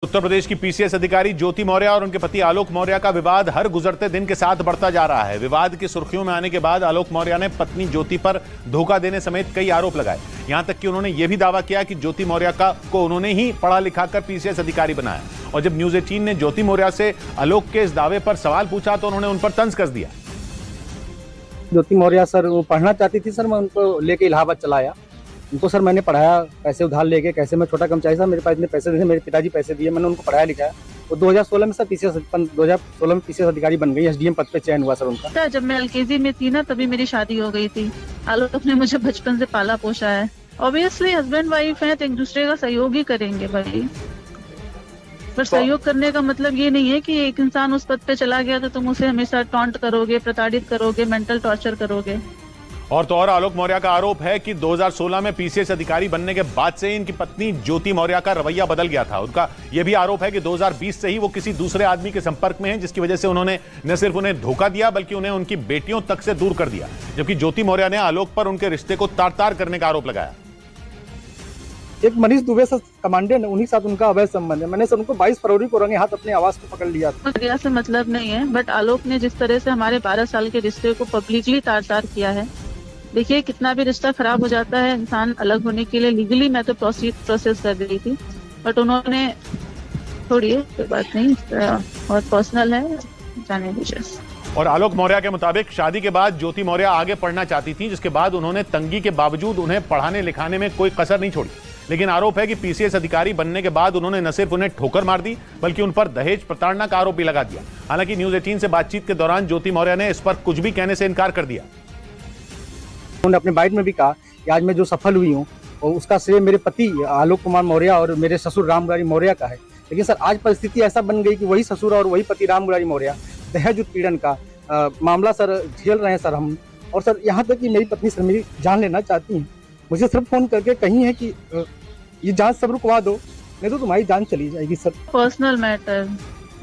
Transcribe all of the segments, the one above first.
उत्तर प्रदेश की पीसीएस अधिकारी ज्योति मौर्य और उनके पति आलोक मौर्य का विवाद हर गुजरते दिन के साथ बढ़ता जा रहा है। विवाद की सुर्खियों में आने के बाद आलोक मौर्य ने पत्नी ज्योति पर धोखा देने समेत कई आरोप लगाए। यहां तक कि उन्होंने यह भी दावा किया कि ज्योति मौर्य को उन्होंने ही पढ़ा लिखाकर पीसीएस अधिकारी बनाया। और जब न्यूज 18 ने ज्योति मौर्य से आलोक के इस दावे पर सवाल पूछा तो उन्होंने उन पर तंज कस दिया। ज्योति मौर्य सर वो पढ़ना चाहती थी सर, मैं उनको लेके इलाहाबाद चला आया। उनको सर मैंने पढ़ाया, पैसे उधार लेके। कैसे मैं छोटा कर्मचारी था, मेरे पास इतने पैसे नहीं थे, मेरे पिताजी पैसे दिए, मैंने उनको पढ़ाया लिखाया। वो 2016 में सर 2016 में पीसीएस अधिकारी बन गई। एसडीएम पद पे चयन हुआ सर उनका। जब मैं एलकेजी में थी ना तभी मेरी शादी हो गई थी। आलोक ने मुझे बचपन से पाला पोसा है। ऑब्वियसली हस्बैंड वाइफ है तो एक दूसरे का सहयोग ही करेंगे भाई, पर सहयोग करने का मतलब ये नहीं है कि एक इंसान उस पद पे चला गया तो तुम उसे हमेशा टॉन्ट करोगे, प्रताड़ित करोगे, मेंटल टॉर्चर करोगे। और तो और आलोक मौर्य का आरोप है कि 2016 में पीसीएस अधिकारी बनने के बाद से इनकी पत्नी ज्योति मौर्य का रवैया बदल गया था। उनका यह भी आरोप है कि 2020 से ही वो किसी दूसरे आदमी के संपर्क में हैं, जिसकी वजह से उन्होंने न सिर्फ उन्हें धोखा दिया बल्कि उन्हें उनकी बेटियों तक से दूर कर दिया। जबकि ज्योति मौर्य ने आलोक पर उनके रिश्ते को तार-तार करने का आरोप लगाया। एक मनीष दुबे से कमांडेंट, उन्हीं के साथ उनका अवैध संबंध है। मैंने सर उनको 22 फरवरी को रंगे हाथ अपने आवास को पकड़ लिया था। से मतलब नहीं है, बट आलोक ने जिस तरह से हमारे 12 साल के रिश्ते को पब्लिकली तार-तार किया है। देखिए कितना भी रिश्ता खराब हो जाता है, इंसान अलग होने के लिए लीगली मैं तो प्रोसेस कर रही थी, बट उन्होंने छोड़िए, कोई बात नहीं, और पर्सनल है, जाने दीजिए। और आलोक मौर्य के मुताबिक शादी के बाद ज्योति मौर्य आगे पढ़ना चाहती थी, जिसके बाद उन्होंने तंगी के बावजूद उन्हें पढ़ाने लिखाने में कोई कसर नहीं छोड़ी। लेकिन आरोप है कि पीसीएस अधिकारी बनने के बाद उन्होंने न सिर्फ उन्हें ठोकर मार दी बल्कि उन पर दहेज प्रताड़ना का आरोप भी लगा दिया। हालांकि न्यूज 18 से बातचीत के दौरान ज्योति मौर्य ने इस पर कुछ भी कहने से इनकार कर दिया। उन्होंने अपने बाइट में भी कहा कि आज मैं जो सफल हुई हूँ और उसका श्रेय मेरे पति आलोक कुमार मौर्य और मेरे ससुर राम मुरारी मौर्य का है। लेकिन सर आज परिस्थिति ऐसा बन गई कि वही ससुर और वही पति राम मुरारी मौर्य दहेज उत्पीड़न का मामला सर झेल रहे हैं सर हम। और सर यहाँ तक कि मेरी पत्नी सर मेरी जान लेना चाहती हैं। मुझे सिर्फ फोन करके कही है कि ये जांच सब रुकवा दो, नहीं तो तुम्हारी जान चली जाएगी सर। पर्सनल मैटर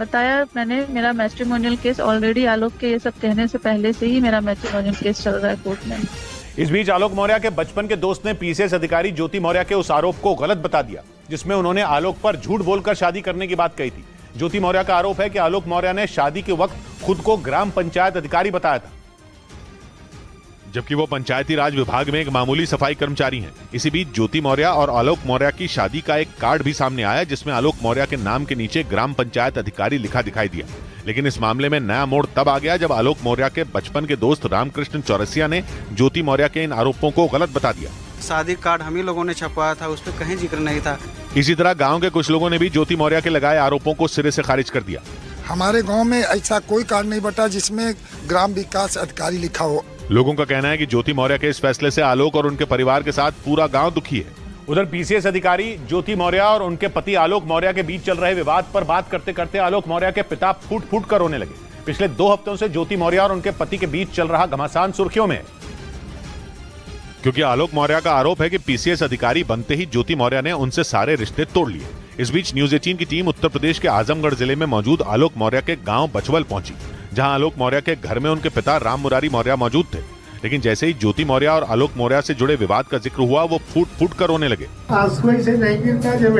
बताया मैंने, मेरा मैट्रिमोनियल केस ऑलरेडी आलोक के ये सब कहने से पहले से ही मेरा मैट्रिमोनियल केस चल रहा है कोर्ट में। इस बीच आलोक मौर्य के बचपन के दोस्त ने पीसीएस अधिकारी ज्योति मौर्य के उस आरोप को गलत बता दिया जिसमें उन्होंने आलोक पर झूठ बोलकर शादी करने की बात कही थी। ज्योति मौर्य का आरोप है कि आलोक मौर्य ने शादी के वक्त खुद को ग्राम पंचायत अधिकारी बताया था, जबकि वो पंचायती राज विभाग में एक मामूली सफाई कर्मचारी हैं। इसी बीच ज्योति मौर्य और आलोक मौर्य की शादी का एक कार्ड भी सामने आया जिसमें आलोक मौर्य के नाम के नीचे ग्राम पंचायत अधिकारी लिखा दिखाई दिया। लेकिन इस मामले में नया मोड़ तब आ गया जब आलोक मौर्य के बचपन के दोस्त रामकृष्ण चौरसिया ने ज्योति मौर्य के इन आरोपों को गलत बता दिया। शादी कार्ड हम ही लोगों ने छपवाया था, उस पर कहीं जिक्र नहीं था। इसी तरह गाँव के कुछ लोगों ने भी ज्योति मौर्य के लगाए आरोपों को सिरे से खारिज कर दिया। हमारे गाँव में ऐसा कोई कार्ड नहीं बटा जिसमें ग्राम विकास अधिकारी लिखा हो। लोगों का कहना है कि ज्योति मौर्य के इस फैसले से आलोक और उनके परिवार के साथ पूरा गांव दुखी है। उधर पीसीएस अधिकारी ज्योति मौर्य और उनके पति आलोक मौर्य के बीच चल रहे विवाद पर बात करते करते आलोक मौर्य के पिता फूट फूट कर रोने लगे। पिछले 2 हफ्तों से ज्योति मौर्य और उनके पति के बीच चल रहा घमासान सुर्खियों में, क्योंकि आलोक मौर्य का आरोप है कि पीसीएस अधिकारी बनते ही ज्योति मौर्य ने उनसे सारे रिश्ते तोड़ लिए। इस बीच न्यूज 18 की टीम उत्तर प्रदेश के आजमगढ़ जिले में मौजूद आलोक मौर्य के गांव बचवल पहुंची, जहां आलोक मौर्य के घर में उनके पिता राम मुरारी मौर्य मौजूद थे। लेकिन जैसे ही ज्योति मौर्य और आलोक मौर्य से जुड़े विवाद का जिक्र हुआ, वो फूट फूट कर रोने लगे। से नहीं गिरता, जब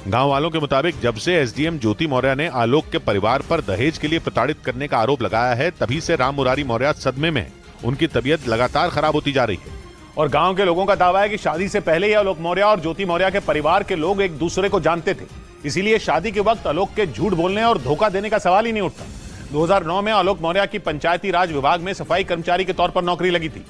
गांव वालों के मुताबिक जब से एसडीएम ज्योति मौर्य ने आलोक के परिवार पर दहेज के लिए प्रताड़ित करने का आरोप लगाया है, तभी से राम मुरारी मौर्य सदमे में। उनकी तबीयत लगातार खराब होती जा रही है। और गांव के लोगों का दावा है कि शादी से पहले ही आलोक मौर्य और ज्योति मौर्य के परिवार के लोग एक दूसरे को जानते थे, इसीलिए शादी के वक्त आलोक के झूठ बोलने और धोखा देने का सवाल ही नहीं उठता। 2009 में आलोक मौर्य की पंचायती राज विभाग में सफाई कर्मचारी के तौर पर नौकरी लगी थी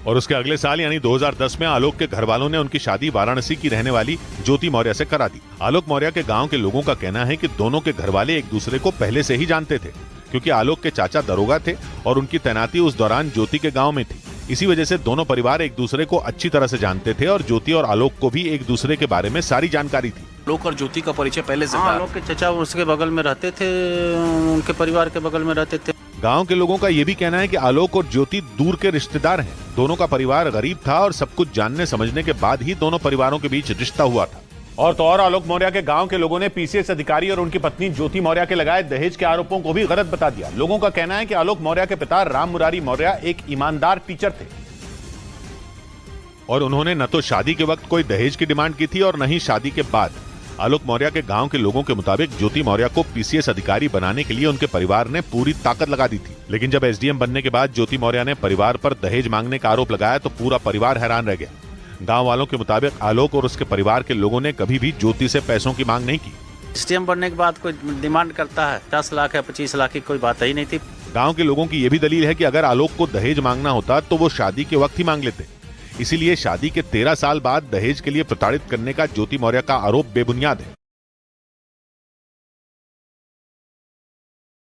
और उसके अगले साल यानी 2010 में आलोक के घर वालों ने उनकी शादी वाराणसी की रहने वाली ज्योति मौर्य से करा दी। आलोक मौर्य के गांव के लोगों का कहना है कि दोनों के घर वाले एक दूसरे को पहले से ही जानते थे, क्योंकि आलोक के चाचा दरोगा थे और उनकी तैनाती उस दौरान ज्योति के गाँव में थी। इसी वजह से दोनों परिवार एक दूसरे को अच्छी तरह से जानते थे और ज्योति और आलोक को भी एक दूसरे के बारे में सारी जानकारी थी। आलोक और ज्योति का परिचय पहले से था। आलोक के चचा उसके बगल में रहते थे, उनके परिवार के बगल में रहते थे। गांव के लोगों का यह भी कहना है कि आलोक और ज्योति दूर के रिश्तेदार हैं। दोनों का परिवार गरीब था और सब कुछ जानने समझने के बाद ही दोनों परिवारों के बीच रिश्ता हुआ था। और तो और आलोक मौर्य के गांव के लोगों ने पीसीएस अधिकारी और उनकी पत्नी ज्योति मौर्य के लगाए दहेज के आरोपों को भी गलत बता दिया। लोगों का कहना है कि आलोक मौर्य के पिता राम मुरारी मौर्य एक ईमानदार टीचर थे। और उन्होंने न तो शादी के वक्त कोई दहेज की डिमांड की थी और न ही शादी के बाद। आलोक मौर्य के गांव के लोगों के मुताबिक ज्योति मौर्य को पीसीएस अधिकारी बनाने के लिए उनके परिवार ने पूरी ताकत लगा दी थी। लेकिन जब एसडीएम बनने के बाद ज्योति मौर्य ने परिवार पर दहेज मांगने का आरोप लगाया तो पूरा परिवार हैरान रह गया। गांव वालों के मुताबिक आलोक और उसके परिवार के लोगों ने कभी भी ज्योति से पैसों की मांग नहीं की। एसडीएम बनने के बाद कोई डिमांड करता है 10 लाख या 25 लाख की कोई बात ही नहीं थी। गांव के लोगों की यह भी दलील है कि अगर आलोक को दहेज मांगना होता तो वो शादी के वक्त ही मांग लेते। इसीलिए शादी के 13 साल बाद दहेज के लिए प्रताड़ित करने का ज्योति मौर्य का आरोप बेबुनियाद है।